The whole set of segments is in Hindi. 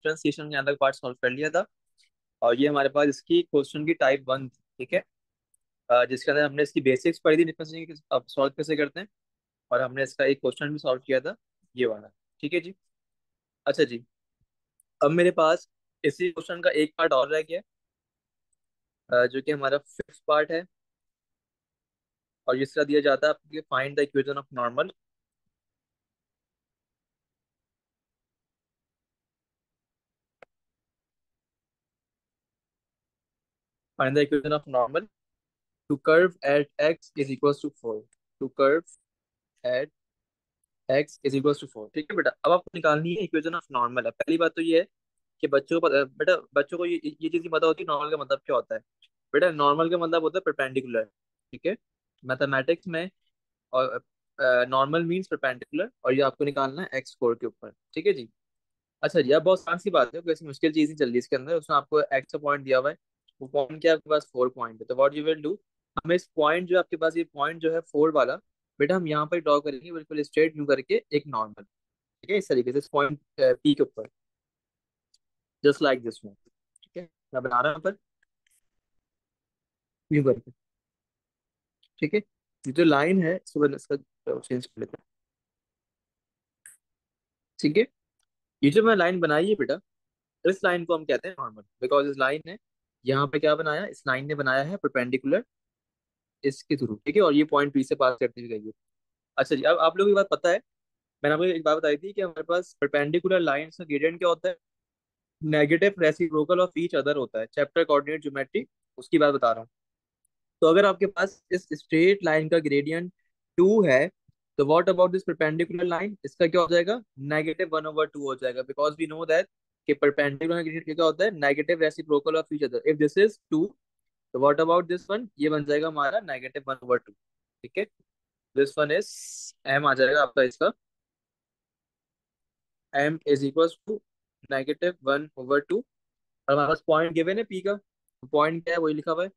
डिफरेंशिएशन के अंदर पार्ट सॉल्व कर लिया था। और ये हमारे पास इसकी क्वेश्चन की टाइप 1 थी, ठीक है। जिसके अंदर हमने इसकी बेसिक्स पढ़ी थी डिफरेंशिएशन की, अब सॉल्व कैसे करते हैं। और हमने इसका एक क्वेश्चन भी सॉल्व किया था, ये वाला। ठीक है जी। अच्छा जी, अब मेरे पास इसी क्वेश्चन का एक पार्ट और रह गया है, जो कि हमारा फिफ्थ पार्ट है। और जिसका दिया जाता है आपको, find the equation of normal. Find the equation of normal to curve at x is equals to 4। To curve at x is equals to 4, ठीक है बेटा। अब आपको निकालनी है इक्वेशन ऑफ नॉर्मल। है पहली बात तो ये है कि बच्चों को बेटा बच्चों को ये चीज पता होती है नॉर्मल का मतलब क्या होता है। बेटा नॉर्मल का मतलब होता है परपेंडिकुलर, ठीक है, मैथमेटिक्स में। और नॉर्मल मीन्स परपेंडिकुलर, और ये आपको निकालना है एक्स स्कोर के ऊपर, ठीक है जी। अच्छा जी, अब बहुत आसान सी बात है, कोई ऐसी मुश्किल चीज नहीं चल रही इसके अंदर। उसमें आपको एक्स का पॉइंट दिया हुआ है, वो पॉइंट क्या है आपके पास, 4 पॉइंट है। तो व्हाट यू विल डू, हमें इस पॉइंट जो आपके पास, ये पॉइंट जो है 4 वाला, बेटा हम यहाँ पर ड्रॉ करेंगे बिल्कुल स्ट्रेट यूं करके एक नॉर्मल, ठीक है, इस तरीके से इस पॉइंट पी के ऊपर, जस्ट लाइक दिस वन, ठीक है। मैं बना रहा हूँ पर यूं करके, ठीक है। ये जो लाइन है इसको इसका चेंज कर लेते हैं, ठीक है। ये जो मैं लाइन बनाई है बेटा, इस लाइन को हम कहते हैं नॉर्मल, बिकॉज इस लाइन ने यहाँ पे क्या बनाया, इस लाइन ने बनाया है परपेंडिकुलर इसके थ्रू, ठीक है। और ये पॉइंट बी से पास करती हुई गई है। अच्छा जी, अब आप लोगों को ये बात पता है, मैंने आपको एक बात बताई थी कि हमारे पास परपेंडिकुलर लाइंस का ग्रेडियंट क्या होता है, negative reciprocal of each other होता है, चैप्टर कोऑर्डिनेट ज्योमेट्री, उसकी बात बता रहा हूँ। तो अगर आपके पास इस स्ट्रेट लाइन का ग्रेडियंट 2 है, तो what about this perpendicular line, इसका क्या हो जाएगा, -1/2 हो जाएगा, बिकॉज वी नो दैट कि परपेंडिकुलर ग्रेडियंट क्या होता है, negative reciprocal of each other. If this is 2, तो व्हाट अबाउट दिस वन, ये बन जाएगा हमारा -1/2, ठीक है। दिस वन इज m आ जाएगा आपका इसका, m इज इक्वल टू -1/2। और हमारे पास पॉइंट गिवन है p का, पॉइंट क्या है वही लिखा हुआ है,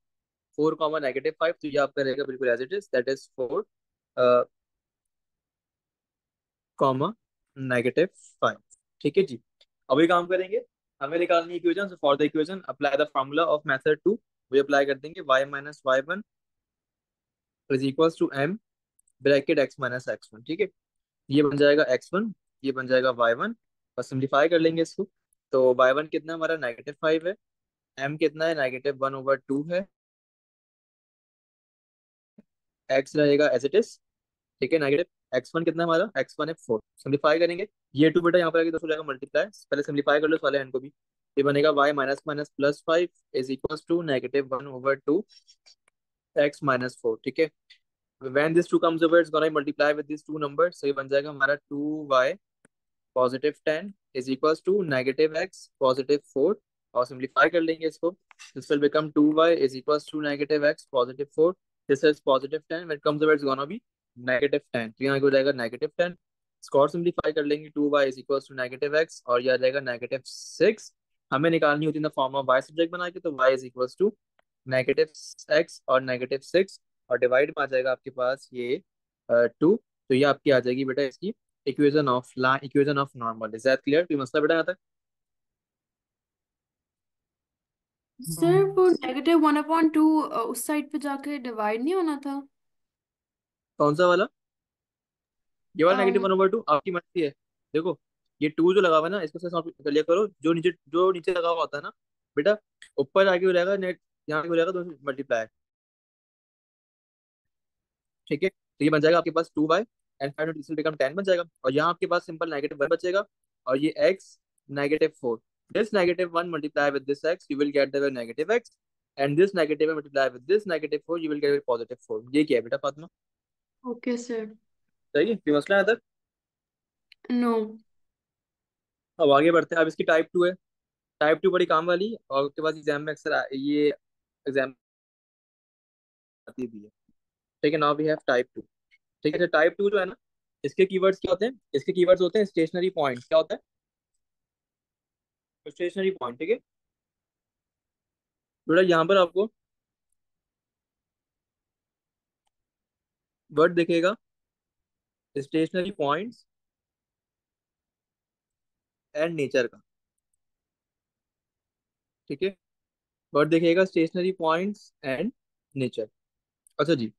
4, -5। तो ये आपका रहेगा बिल्कुल as it is, that is 4, -5, ठीक है जी। अभी काम करेंगे, हमें निकालनी equation. For the equation apply the formula of method two, वो अप्लाई कर देंगे, y-y1 is equal to m bracket x-x1, ठीक है। ये बन जाएगा x1, ये बन जाएगा y1, और सिंप्लीफाई कर लेंगे इसको। तो y1 कितना हमारा -5 है, m कितना है -1/2 है, x रहेगा एज इट इज, ठीक है, नेगेटिव। x1 कितना है हमारा, x1 है 4, सिंप्लीफाई करेंगे। ये 2 बेटा यहाँ पर आगे 2 हो जाएगा मल्टीप्लाई, पहले सिंप्लीफाई कर लो इस वाले एंड को भी। ये बनेगा y minus minus +5 is equal to -1/2 x-4, ठीक है। when this 2 comes over, it's gonna multiply with these two numbers, so ये बन जाएगा हमारा 2y +10 is equals to -x +4। और सिंप्लीफाई कर लेंगे इसको, this will become 2y is equals to -x +4, this is +10, when it comes over it's gonna be -10, तो यहाँ हो जाएगा -10। इसको और सिंप्लीफाई कर लेंगे, 2y is equals to -x, और यह आ जाएगा -6। हमें निकालनी होती है फॉर्म ऑफ y सब्जेक्ट बना के, तो y is equals to -x और -6, और डिवाइड में आ जाएगा आपके पास ये 2। तो ये आपकी आ जाएगी बेटा इसकी equation of normal. Is that clear, कोई मसला बेटा यहाँ तक। सर वो -1/2 उस साइड पे जाके डिवाइड नहीं होना था। कौन सा वाला, ये वाला अम, -1/2 आपकी मर्जी है। देखो, ये 2 जो लगा हुआ है ना, इसको से सॉल्व कर लिया करो, जो नीचे लगा हुआ होता है ना बेटा, ऊपर आके हो जाएगा नेट, यहाँ पे हो जाएगा 2 मल्टीप्लाई, ठीक है। तो ये बन जाएगा आपके पास 2y एंड 5 बन जाएगा, और यहाँ आपके पास सिंपल -1 बचेगा, और ये x -4, this -1 multiply with this x you will get the -x, and this negative multiply with this -4 you will gate +4। ये क्या है बेटा फातिमा, ओके सर। सही है, कोई मसला है तक। नो। अब आगे बढ़ते हैं, अब इसकी टाइप 2 है। टाइप 2 बड़ी काम वाली, और उसके बाद एग्जाम में अक्सर ये एग्जाम आती भी है, ठीक है। नाउ वी हैव टाइप 2, ठीक है। टाइप 2 जो है ना, इसके कीवर्ड्स क्या होते हैं, इसके कीवर्ड्स होते हैं स्टेशनरी पॉइंट, क्या होता है स्टेशनरी पॉइंट, ठीक है। बेटा यहाँ पर आपको वर्ड दिखेगा स्टेशनरी पॉइंट्स, एंड नेचर का। ठीक है, वर्ड देखिएगा स्टेशनरी पॉइंट्स एंड नेचर। अच्छा जी,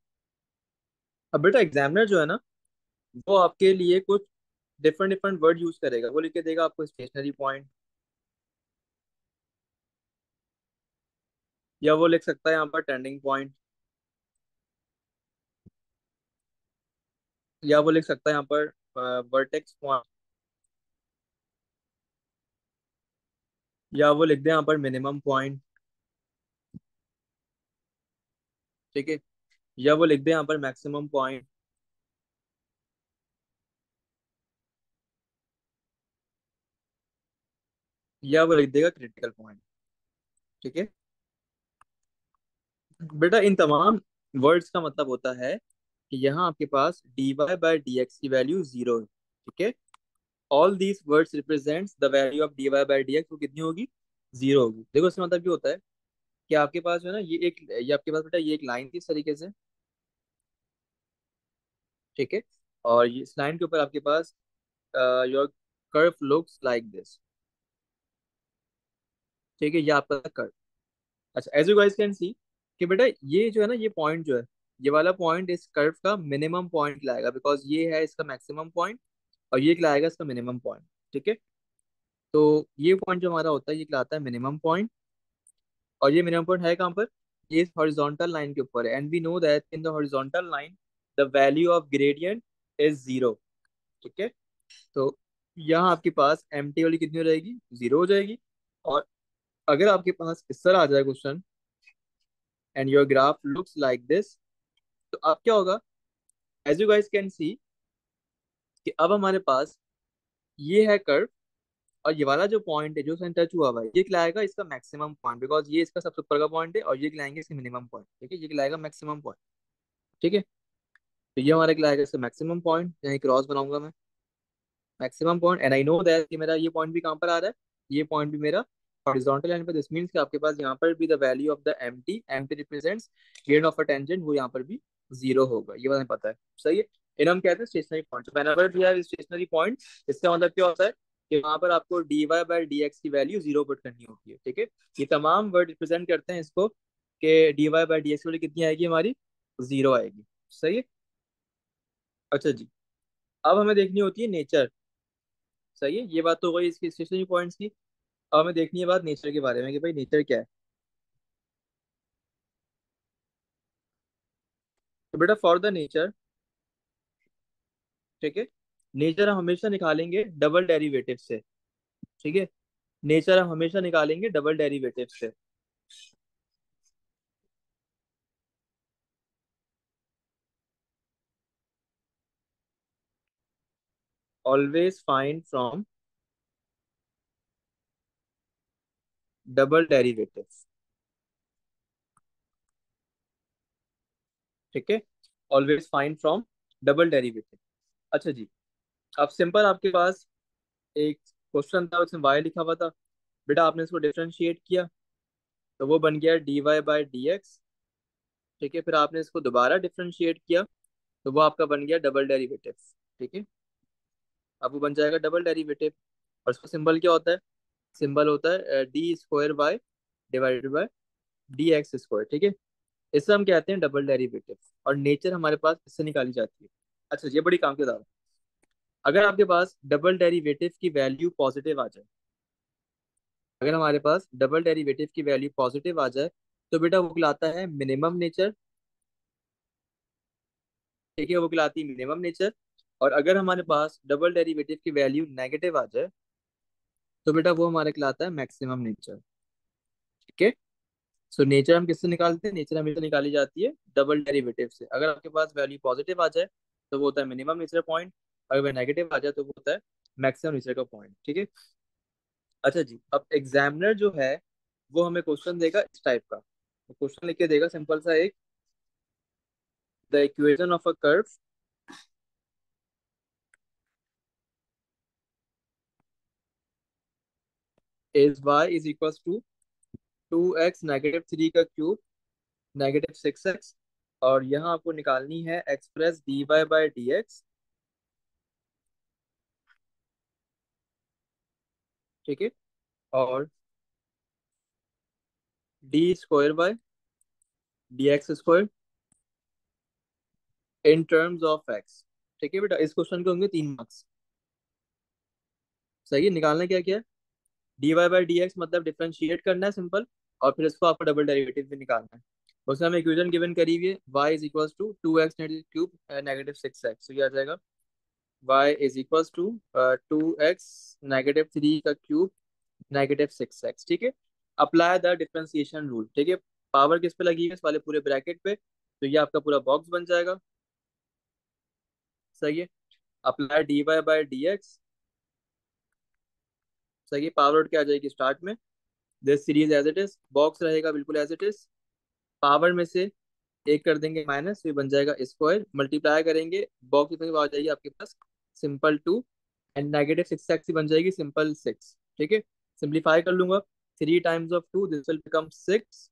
अब बेटा एग्जामिनर जो है ना, वो आपके लिए कुछ डिफरेंट डिफरेंट वर्ड यूज करेगा। वो लिख के देगा आपको स्टेशनरी पॉइंट, या वो लिख सकता है यहाँ पर टर्निंग पॉइंट, या वो लिख सकता है यहाँ पर वर्टेक्स पॉइंट, या वो लिख दे यहाँ पर मिनिमम पॉइंट। ठीक है, या वो लिख दे यहाँ पर मैक्सिमम पॉइंट, या वो लिख देगा क्रिटिकल पॉइंट। ठीक है बेटा, इन तमाम वर्ड्स का मतलब होता है कि यहाँ आपके पास dy बाई डी एक्स की वैल्यू जीरो है। ठीक है, all these words represents the value of dy by D x, वो कितनी होगी? जीरो होगी। देखो इसका मतलब ये होता है कि आपके पास जो है ना, ये आपके पास बेटा ये एक लाइन थी इस तरीके से। ठीक है, और ये इस लाइन के ऊपर आपके पास your curve looks like this. ठीक है, ये आपका कर्व। अच्छा, as you guys can see कि बेटा ये जो है ना, ये पॉइंट जो है, ये वाला पॉइंट इस कर्व का मिनिमम पॉइंट लाएगा, बिकॉज ये है इसका मैक्सिमम पॉइंट, और ये लाएगा इसका मिनिमम पॉइंट। ठीक है, तो ये पॉइंट जो हमारा होता है ये कहलाता है मिनिमम पॉइंट। और ये मिनिमम पॉइंट है कहाँ पर? ये इस हॉरिजॉन्टल लाइन के ऊपर है, and we know that in the horizontal line the value of gradient is zero. ठीक है, तो यहाँ आपके पास एम टी वाली कितनी हो जाएगी? जीरो हो जाएगी। और अगर आपके पास इस तरह आ जाए question, and your graph looks like this, तो अब क्या होगा? As you guys can see कि अब हमारे पास ये है कर्व, और ये वाला जो पॉइंट है जो सेंटर टच हुआ हुआ है, ये खिलाएगा इसका मैक्सिमम पॉइंट, बिकॉज ये इसका सबसे ऊपर का पॉइंट है, और ये खिलाएंगे इसके मिनिमम पॉइंट। ठीक है, ये खिलाएगा मैक्सिमम पॉइंट। ठीक है, तो ये हमारे खिलाएगा इसका मैक्सिमम पॉइंट, यहाँ क्रॉस बनाऊंगा मैं, maximum point. And I know that कि मेरा ये पॉइंट भी कहाँ पर आ रहा है? ये पॉइंट भी मेरा हॉरिजॉन्टल लाइन पर। दिस मींस कि आपके पास यहाँ पर भी the value of the M T represents grade of a tangent, वो यहाँ पर भी जीरो होगा। ये बात हमें पता है, सही है। इन्हें हम कहते हैं stationary point. Whenever we have stationary point, इसका मतलब क्या होता है कि वहां पर आपको dy बाई डी एक्स की वैल्यू जीरो पुट करनी होती है। ठीक है, ये तमाम वर्ड रिप्रेजेंट करते हैं इसको कि dy बाई डी एक्स की वैल्यू कितनी आएगी हमारी? जीरो आएगी। सही है। अच्छा जी, अब हमें देखनी होती है नेचर। सही है, ये बात तो हो गई इसकी स्टेशनरी पॉइंट्स की। अब हमें देखनी है बात नेचर के बारे में कि भाई नेचर क्या है। तो बेटा फॉर द नेचर, ठीक है, नेचर हम हमेशा निकालेंगे डबल डेरिवेटिव से। ठीक है, नेचर हम हमेशा निकालेंगे डबल डेरिवेटिव से। Always find from double derivative. ठीक है, always find from double derivative. अच्छा जी, अब सिंपल आपके पास एक क्वेश्चन था, उसमें y लिखा हुआ था। बेटा आपने इसको डिफरेंशिएट किया, तो वो बन गया dy बाई डी एक्स। ठीक है, फिर आपने इसको दोबारा डिफरेंशिएट किया, तो वो आपका बन गया डबल डेरिवेटिव। ठीक है, अब वो बन जाएगा डबल डेरिवेटिव। और उसका सिंबल क्या होता है? सिंबल होता है D square by divided by D X square. ठीक है, इससे हम कहते हैं डबल डेरिवेटिव। और नेचर हमारे पास इससे निकाली जाती है। अच्छा, ये बड़ी काम की बात है। अगर आपके पास डबल डेरिवेटिव की वैल्यू पॉजिटिव आ जाए, अगर हमारे पास डबल डेरिवेटिव की वैल्यू पॉजिटिव आ जाए, तो बेटा वो कहलाता है मिनिमम नेचर। ठीक है, वो कहलाती है मिनिमम नेचर। और अगर हमारे पास डबल डेरिवेटिव की वैल्यू नेगेटिव आ जाए, तो बेटा वो हमारे कहलाता है मैक्सिमम नेचर। ठीक है, सो नेचर हम किससे निकालते हैं? नेचर हमेशा निकाली जाती है डबल डेरिवेटिव से। अगर आपके पास वैल्यू पॉजिटिव आ जाए, तो वो होता है मिनिमम नेचर पॉइंट। अगर वह नेगेटिव आ जाए, तो वो होता है मैक्सिमम नेचर का पॉइंट। ठीक है। अच्छा जी, अब एग्जामिनर जो है वो हमें क्वेश्चन देगा इस टाइप का। तो क्वेश्चन लिख के देगा सिंपल सा एक, the equation of a curve is y is equal to 2x negative three का क्यूब नेगेटिव 6x, और यहाँ आपको निकालनी है express dy by D X ठीक है। और d² D X square in terms of X. ठीक है बेटा, इस क्वेश्चन के होंगे 3 मार्क्स। सही है, निकालना क्या क्या है, dy/dx मतलब डिफरेंशिएट करना है सिंपल, और फिर इसको आपको डबल डेरिवेटिव भी निकालना है। उसमें हमें इक्वेशन गिवन करी हुई है y is equals to 2x cube -6x, तो ये आ जाएगा y is equals to 2x -3 का क्यूब -6x। ठीक है। Apply the differentiation rule. ठीक है, पावर किस पे लगी है, इस वाले पूरे ब्रैकेट पे, तो ये आपका पूरा बॉक्स बन जाएगा। सही है। Apply dy/dx। सही है, पावर आउट क्या आ जाएगी स्टार्ट में, this series as it is, box रहेगा बिल्कुल एज इट इज, पावर में से एक कर देंगे माइनस, तो ये बन जाएगा स्क्वायर, मल्टीप्लाई करेंगे बॉक्स में आ जाएगी आपके पास सिंपल 2, एंड -6x बन जाएगी सिंपल 6। ठीक है, सिंप्लीफाई कर लूंगा, 3 times of 2 this will become 6,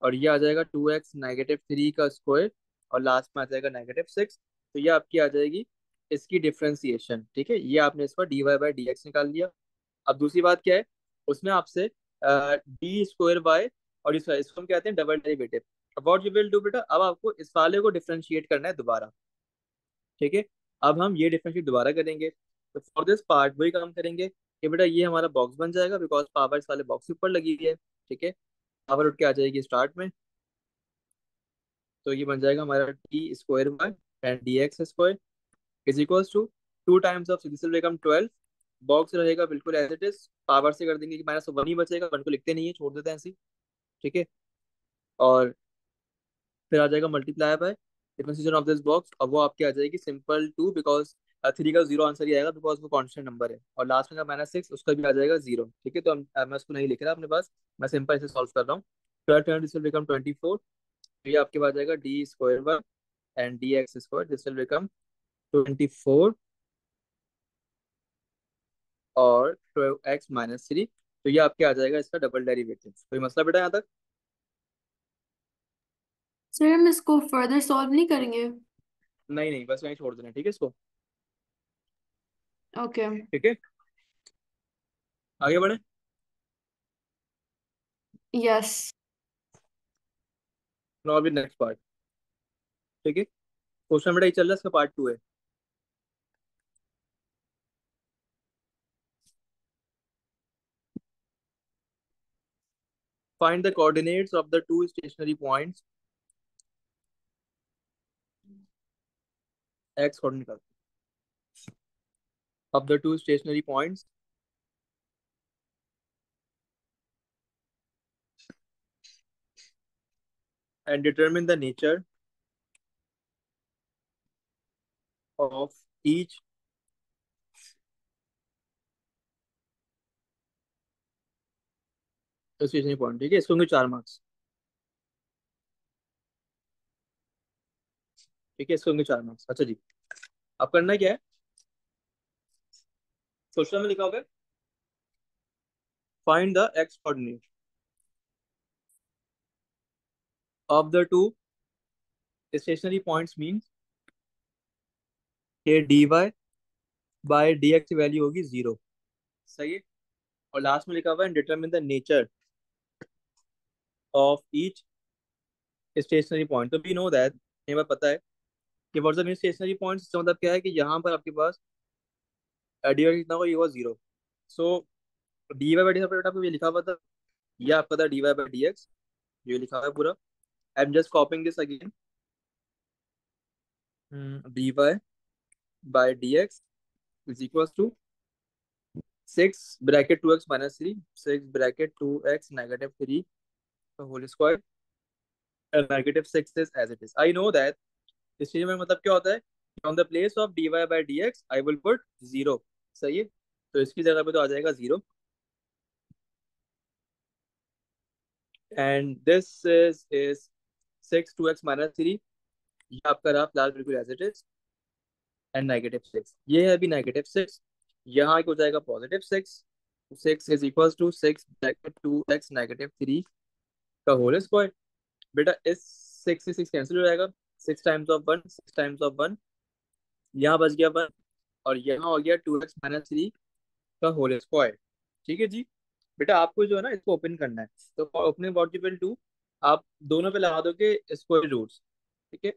और ये आ जाएगा 2x -3 का स्क्वायर, और लास्ट में आ जाएगा -6। तो ये आपकी आ जाएगी इसकी डिफरेंशिएशन। ठीक है, ये आपने इसका dy/dx निकाल लिया। अब दूसरी बात क्या है, उसमें आपसे d²y, और इसको हम कहते हैं डबल डेरिवेटिव। अब व्हाट यू विल डू बेटा, अब आपको इस वाले को डिफरेंशिएट करना है दोबारा। ठीक है, अब हम ये डिफरेंशिएट दोबारा करेंगे, तो फॉर दिस पार्ट वही काम करेंगे कि बेटा ये हमारा बॉक्स बन जाएगा, बिकॉज पावर इस वाले बॉक्स के ऊपर लगी हुई है। ठीक है, पावर उठ के आ जाएगी स्टार्ट में, तो ये बन जाएगा हमारा d² and dx² is equals to 2 times of, this will become 12, box रहेगा बिल्कुल एज इट इज, पावर से कर देंगे कि -1 ही बचेगा, 1 को लिखते नहीं है, छोड़ देते हैं ऐसे ही। ठीक है, और फिर आ जाएगा multiply by differentiation of this box, और वो आपकी आ जाएगी सिंपल 2, बिकॉज 3 का 0 आंसर ही आएगा, बिकॉज वो कॉन्स्टेंट नंबर है, और लास्ट में का -6 उसका भी आ जाएगा 0। ठीक है, तो मैं उसको नहीं लिख रहा अपने पास, मैं सिंपल इसे सॉल्व कर रहा हूँ। 12 दिस विल बिकम 24, तो ये आपके पास जाएगा d² and dx² this will become 24, और 12x-3, तो ये आपके आ जाएगा इसका डबल डेरिवेटिव। कोई मसला बेटा यहाँ तक? सर हम इसको फर्दर सॉल्व नहीं करेंगे? नहीं नहीं, बस वहीं छोड़ देना, ठीक है इसको। ओके। ठीक है, आगे बढ़े। यस। नाउ अभी नेक्स्ट पार्ट। ठीक है, क्वेश्चन बेटा ये चल रहा है, इसका पार्ट 2 है। Find the coordinates of the two stationary points, X coordinate of the two stationary points, and determine the nature of each stationary point. ठीक है, इसको होंगे 4 मार्क्स। ठीक है, इसको होंगे 4 मार्क्स। अच्छा जी, अब करना क्या है, क्वेश्चन में लिखा होगा find the X coordinate of the two stationary points, means के dy/dx की वैल्यू होगी 0। सही है, और लास्ट में लिखा हुआ है determine the nature of each stationary point. तो वी नो दैट, ये बात पता है कि what's the mean stationary points, इसका मतलब क्या है कि यहाँ पर आपके पास dy कितना होगा, ये हुआ 0। सो dy/dx आपको ये लिखा हुआ था, ये आपका था dy/dx, ये लिखा हुआ है पूरा। I am just copying this again, dy/dx is equal to 6 bracket 2x-3, 6 bracket 2x -3 का whole square, -6 is as it is. I know that, इस चीज में मतलब क्या होता है, on the place of dy/dx I will put 0। सही है, तो इसकी जगह पे तो आ जाएगा 0, एंड दिस इज 6 2x-3, ये आपका रहा फिलहाल बिल्कुल एज इट इज, एंड -6, ये है अभी -6, यहाँ हो जाएगा +6, 6 is equal to 6 bracket 2x -3 का होल स्क्वायर। बेटा इस 6 से 6 कैंसिल हो जाएगा, 6 टाइम्स ऑफ 1, 6 टाइम्स ऑफ 1, यहाँ बच गया 1, और यहाँ हो गया 2x-3 का होल स्क्वायर। ठीक है जी। बेटा आपको जो है ना इसको ओपन करना है, तो ओपनिंग पॉसिबल टू, आप दोनों पे लगा दोगे स्क्वायर रूट्स। ठीक है,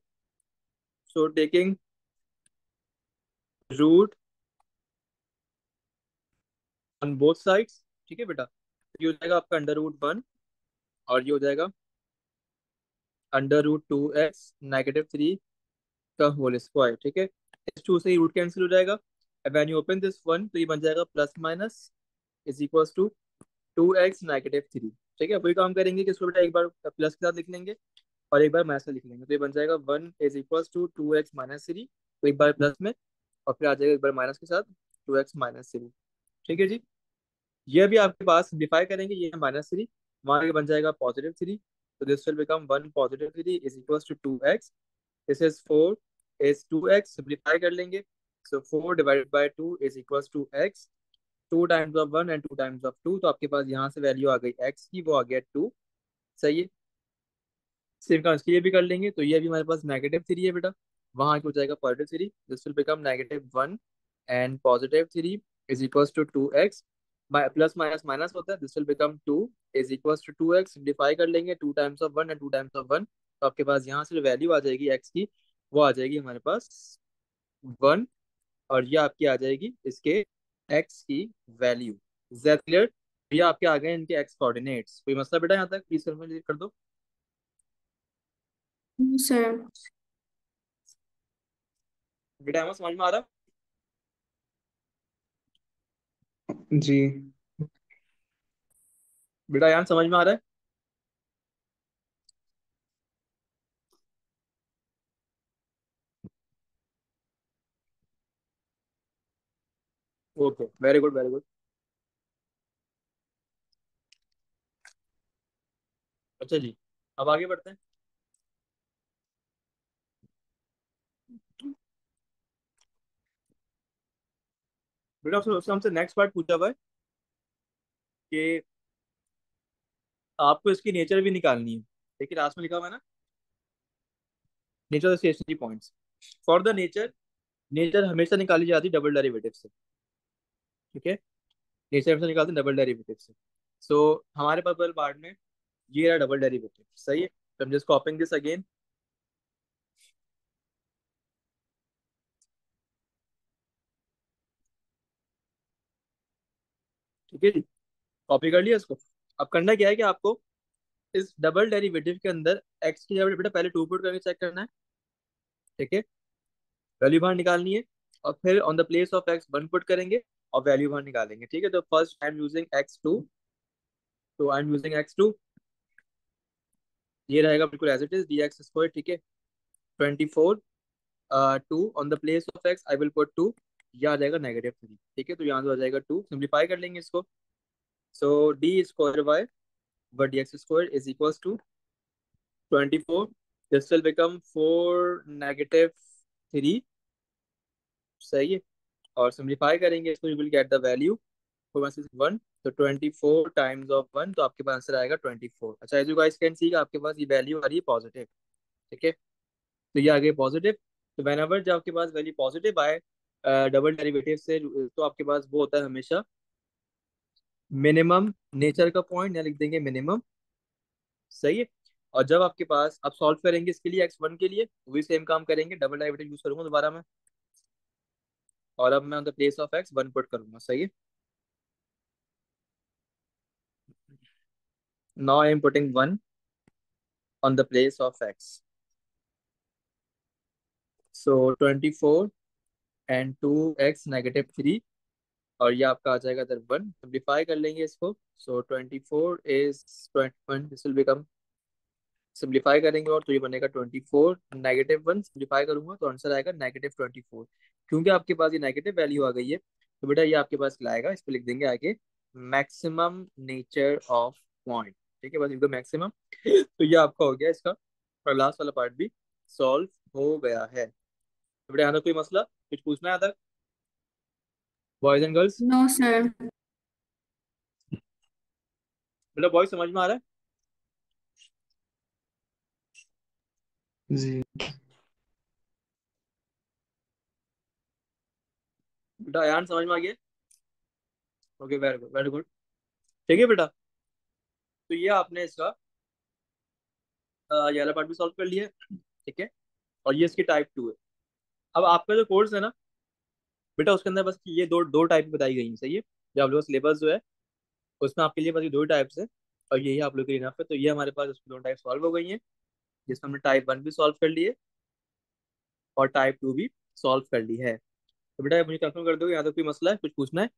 so taking root on both sides. ठीक है बेटा, ये हो जाएगा आपका अंडर रूट वन, और ये हो जाएगा अंडर रूट 2x-3 का होल स्क्वायर। ठीक है, इस टू से रूट कैंसिल हो जाएगा। When you open this one तो ये बन जाएगा plus minus is equal to 2x-3। ठीक है, वही काम करेंगे कि इसको बेटा एक बार प्लस के साथ लिख लेंगे और एक बार माइनस से लिख लेंगे, तो ये बन जाएगा 1 इज इक्वल टू 2x-3, तो एक बार प्लस में और फिर आ जाएगा एक बार माइनस के साथ 2x-3। ठीक है जी, ये भी आपके पास सिंप्लीफाई करेंगे, ये -3, वहां आगे बन जाएगा +3, तो this will become 1 + 3 is equal to 2x। This is 4 is 2x, simplify कर लेंगे, so 4 divided by 2 is equal to x, 2 times of 1 and 2 times of 2, तो आपके पास यहाँ से वैल्यू आ गई x की, वो आ गया 2। सही है, सेम का इसके लिए भी कर लेंगे, तो ये भी हमारे पास -3 है बेटा, वहां आगे हो जाएगा +3, this will become -1 and +3 is equal to 2x, plus minus minus होता है, this will become 2 is equal to 2x, simplify कर लेंगे, 2 times of 1 and 2 times of 1, तो आपके पास यहाँ से जो वैल्यू आ जाएगी x की, वो आ जाएगी हमारे पास 1, और ये आपकी आ जाएगी इसके x की वैल्यू। Is clear? ये आपके आ गए इनके x कोऑर्डिनेट्स। कोई मसला बेटा यहाँ तक प्लीज कर दो। सर। बेटा हमें समझ में आ रहा जी। है? बेटा यहाँ समझ में आ रहा है? Okay, very good very good. अच्छा जी, अब आगे बढ़ते हैं। बेटा उससे हमसे नेक्स्ट पार्ट पूछा हुआ है कि आपको इसकी नेचर भी निकालनी है। देखिए लास्ट में लिखा हुआ है ना, nature of stationary points. For the nature, nature हमेशा निकाली जाती है डबल डेरिवेटिव से। ठीक है, नेचर हमेशा निकालते हैं डबल डेरिवेटिव से। सो हमारे पास पहले पार्ट में ये रहा डबल डेरिवेटिव। सही है, तो हम जस्ट कॉपिंग दिस अगेन। ठीक है जी, कॉपी कर लिया इसको। अब करना क्या है कि आपको इस डबल डेरिवेटिव के अंदर एक्स की जगह बेटा पहले टू पुट करके चेक करना है। ठीक है, वैल्यू बाहर निकालनी है, और फिर on the place of x one put करेंगे और वैल्यू बाहर निकालेंगे। ठीक है, तो first I am using x2, तो आई एम यूजिंग x2, ये रहेगा बिल्कुल एज इट इज dx²। ठीक है, 24, 2 on the place of x I will put 2, ये आ जाएगा -3। ठीक है, तो यहाँ से आ जाएगा 2, सिंप्लीफाई कर लेंगे इसको, so d² over dx² is equal to 24, this will become 4-3। सही है, और सिंप्लीफाई करेंगे इसको, you will get the value 4 तो 24 टाइम्स ऑफ 1, तो आपके पास आंसर आएगा 24। अच्छा, as you guys can see आपके पास ये वैल्यू आ रही है पॉजिटिव। ठीक है, तो ये आ गई पॉजिटिव। तो वेन एवर जब आपके पास वैल्यू पॉजिटिव आए डबल डेरिवेटिव से, तो आपके पास वो होता है हमेशा मिनिमम नेचर का पॉइंट, या लिख देंगे मिनिमम। सही है, और जब आपके पास आप सॉल्व करेंगे इसके लिए x1 के लिए, वही सेम काम करेंगे, डबल डेरिवेटिव यूज करूंगा दोबारा मैं, और अब मैं on the place of x 1 put करूंगा। सही है, now I am putting 1 on the place of x, so 24 and 2x-3, और ये आपका आ जाएगा इधर 1, सिंप्लीफाई कर लेंगे इसको, सो 24 दिस विल बिकम, सिंप्लीफाई करेंगे और तो ये बनेगा 24, -1 सिंप्लीफाई करूंगा तो आंसर आएगा -24। क्योंकि आपके पास ये नेगेटिव वैल्यू आ गई है, तो बेटा ये आपके पास लाएगा, इस पर लिख देंगे आगे मैक्सिमम नेचर ऑफ पॉइंट। ठीक है, बस एकदम मैक्सिमम। तो ये आपका हो गया इसका, और लास्ट वाला पार्ट भी सॉल्व हो गया है। तो बेटा यहाँ तक कोई मसला कुछ पूछना है यहाँ तक, boys and girls? No sir. बेटा बॉयज समझ में आ रहा है? जी। बेटा यार समझ में आ गया? Okay, very good very good. ठीक है बेटा। तो ये आपने इसका ये वाला पार्ट भी सॉल्व कर लिया है, ठीक है। और ये इसकी टाइप 2 है। अब आपका जो कोर्स है ना बेटा, उसके अंदर बस ये दो दो टाइप बताई गई हैं, सही है। जो आप लोग सिलेबस जो है उसमें आपके लिए बस ये दो टाइप्स है, और यही आप लोग के लिए इनफ है। तो ये हमारे पास उसकी दो टाइप सॉल्व हो गई हैं, जिसमें हमने टाइप 1 भी सॉल्व कर लिए और टाइप 2 भी सॉल्व कर ली है। तो बेटा मुझे कंफर्म कर दो, यहाँ तो कोई मसला है, कुछ पूछना है?